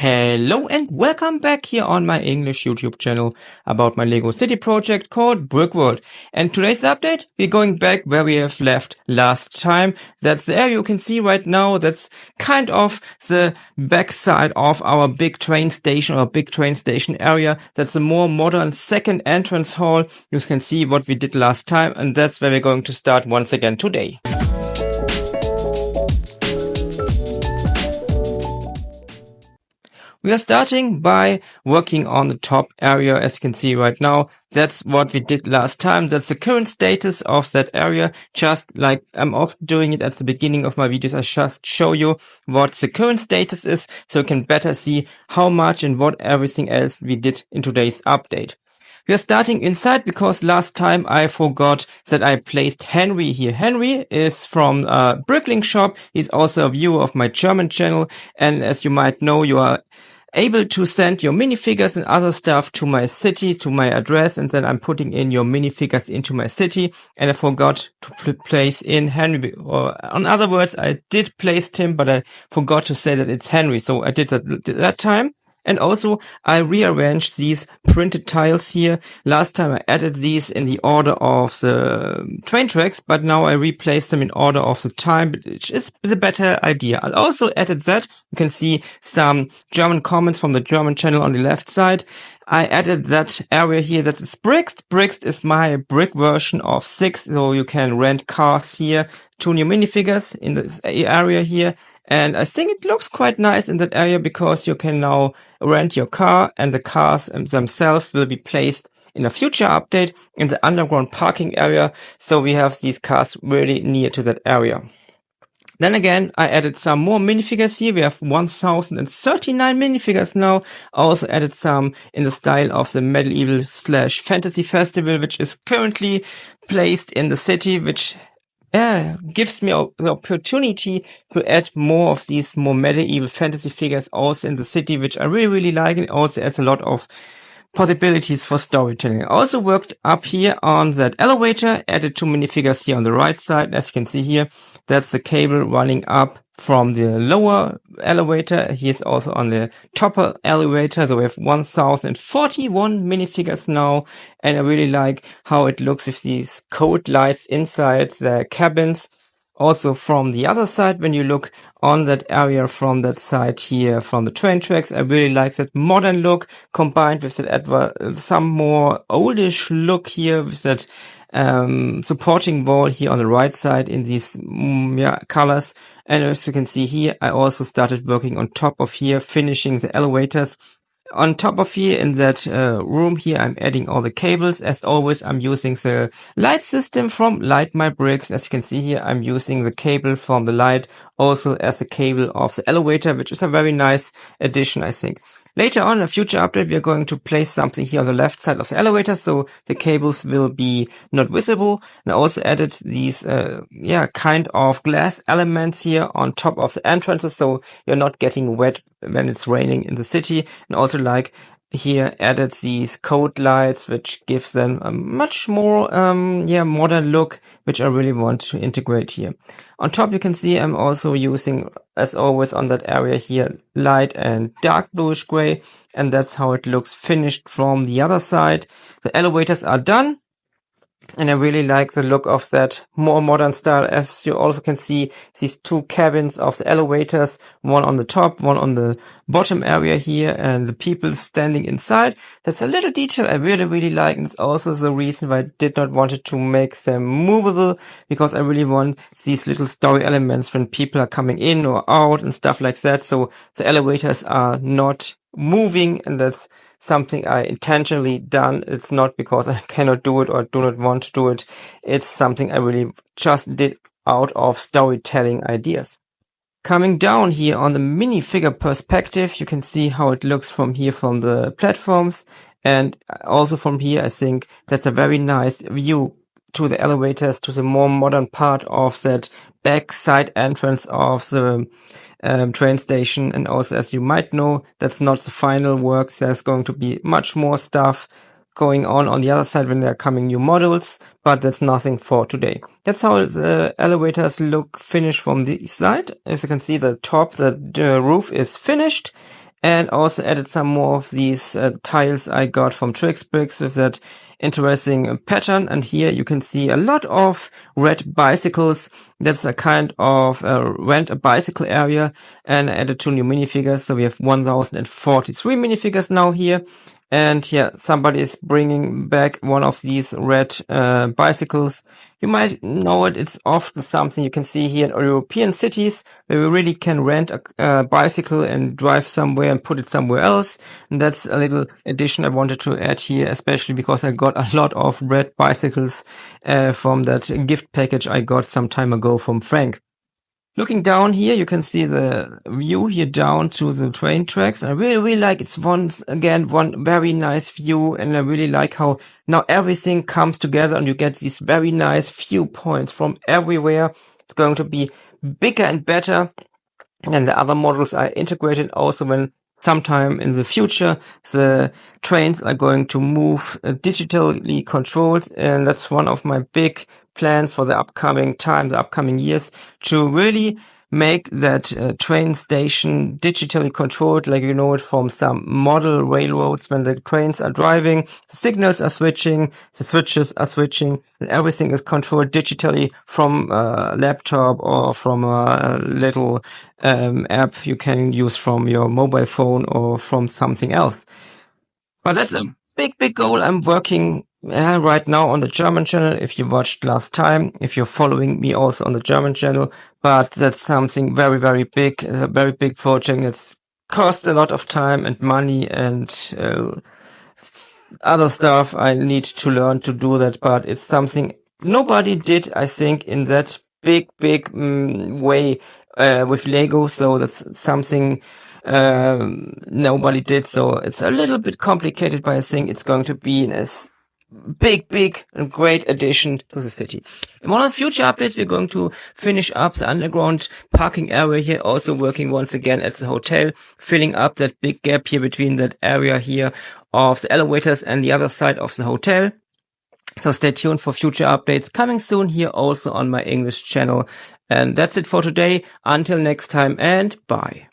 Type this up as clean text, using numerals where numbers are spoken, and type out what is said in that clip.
Hello and welcome back here on my English YouTube channel about my Lego City project called Brick World. And today's update, we're going back where we have left last time. That's the area you can see right now. That's kind of the backside of our big train station or big train station area. That's a more modern second entrance hall. You can see what we did last time, and that's where we're going to start once again today. We are starting by working on the top area, as you can see right now. That's what we did last time. That's the current status of that area. Just like I'm often doing it at the beginning of my videos, I just show you what the current status is so you can better see how much and what everything else we did in today's update. We are starting inside because last time I forgot that I placed Henry here. Henry is from a Bricklink shop. He's also a viewer of my German channel. And as you might know, you are able to send your minifigures and other stuff to my city, to my address, and then I'm putting in your minifigures into my city, and I forgot to place in Henry, or in other words, I did place him, but I forgot to say that it's Henry, so I did that time. And also, I rearranged these printed tiles here. Last time I added these in the order of the train tracks, but now I replaced them in order of the time, which is a better idea. I also added that. You can see some German comments from the German channel on the left side. I added that area here that is Brixed. Brixed is my brick version of 6, so you can rent cars here, 2 new minifigures in this area here. And I think it looks quite nice in that area because you can now rent your car, and the cars themselves will be placed in a future update in the underground parking area. So we have these cars really near to that area. Then again, I added some more minifigures here. We have 1039 minifigures now. I also added some in the style of the medieval/fantasy festival, which is currently placed in the city, which gives me the opportunity to add more of these more medieval fantasy figures also in the city, which I really like. And also adds a lot of possibilities for storytelling. I also worked up here on that elevator, added 2 minifigures here on the right side. As you can see here, that's the cable running up from the lower elevator. Here's also on the top elevator. So we have 1041 minifigures now. And I really like how it looks with these code lights inside the cabins. Also from the other side, when you look on that area from that side here, from the train tracks, I really like that modern look combined with that some more oldish look here with that supporting wall here on the right side in these colors. And as you can see here, I also started working on top of here, finishing the elevators. On top of here in that room here, I'm adding all the cables. As always, I'm using the light system from Light My Bricks. As you can see here, I'm using the cable from the light also as a cable of the elevator, which is a very nice addition, I think. Later on in a future update, we are going to place something here on the left side of the elevator, so the cables will be not visible. And I also added these, kind of glass elements here on top of the entrances, so you're not getting wet when it's raining in the city. And also like here added these code lights, which gives them a much more, modern look, which I really want to integrate here. On top, you can see I'm also using, as always on that area here, light and dark bluish gray. And that's how it looks finished from the other side. The elevators are done. And I really like the look of that more modern style. As you also can see, these 2 cabins of the elevators, one on the top, one on the bottom area here, and the people standing inside. That's a little detail I really like, and it's also the reason why I did not want to make them movable, because I really want these little story elements when people are coming in or out and stuff like that. So the elevators are not moving, and that's something I intentionally done. It's not because I cannot do it or do not want to do it. It's something I really just did out of storytelling ideas. Coming down here on the minifigure perspective, you can see how it looks from here from the platforms. And also from here, I think that's a very nice view to the elevators, to the more modern part of that back side entrance of the train station. And also, as you might know, that's not the final work. There's going to be much more stuff going on the other side when there are coming new models, but that's nothing for today. That's how the elevators look finished from the side. As you can see, the top, the roof is finished. and also added some more of these tiles I got from Trix Bricks with that interesting pattern. And here you can see a lot of red bicycles. That's a kind of rent a bicycle area, and I added 2 new minifigures. So we have 1043 minifigures now here. And yeah, somebody is bringing back one of these red bicycles. You might know it. It's often something you can see here in European cities where we really can rent a bicycle and drive somewhere and put it somewhere else. And that's a little addition I wanted to add here, especially because I got a lot of red bicycles from that gift package I got some time ago from Frank. Looking down here, you can see the view here down to the train tracks. I really like it's once again one very nice view, and I really like how now everything comes together and you get these very nice viewpoints from everywhere. It's going to be bigger and better, and the other models are integrated also when sometime in the future the trains are going to move digitally controlled, and that's one of my big plans for the upcoming years, to really make that train station digitally controlled, like you know it from some model railroads. When the trains are driving, the signals are switching, the switches are switching, and everything is controlled digitally from a laptop or from a little app you can use from your mobile phone or from something else. But that's a big goal I'm working right now on the German channel. If you watched last time, if you're following me also on the German channel, but that's something very big, a very big project that's cost a lot of time and money and other stuff. I need to learn to do that, but it's something nobody did, I think, in that big way with Lego. So that's something nobody did. So it's a little bit complicated, but I think it's going to be a big and great addition to the city. In one of the future updates, we're going to finish up the underground parking area here, also working once again at the hotel, filling up that big gap here between that area here of the elevators and the other side of the hotel. So stay tuned for future updates coming soon here also on my English channel. And that's it for today. Until next time, and bye.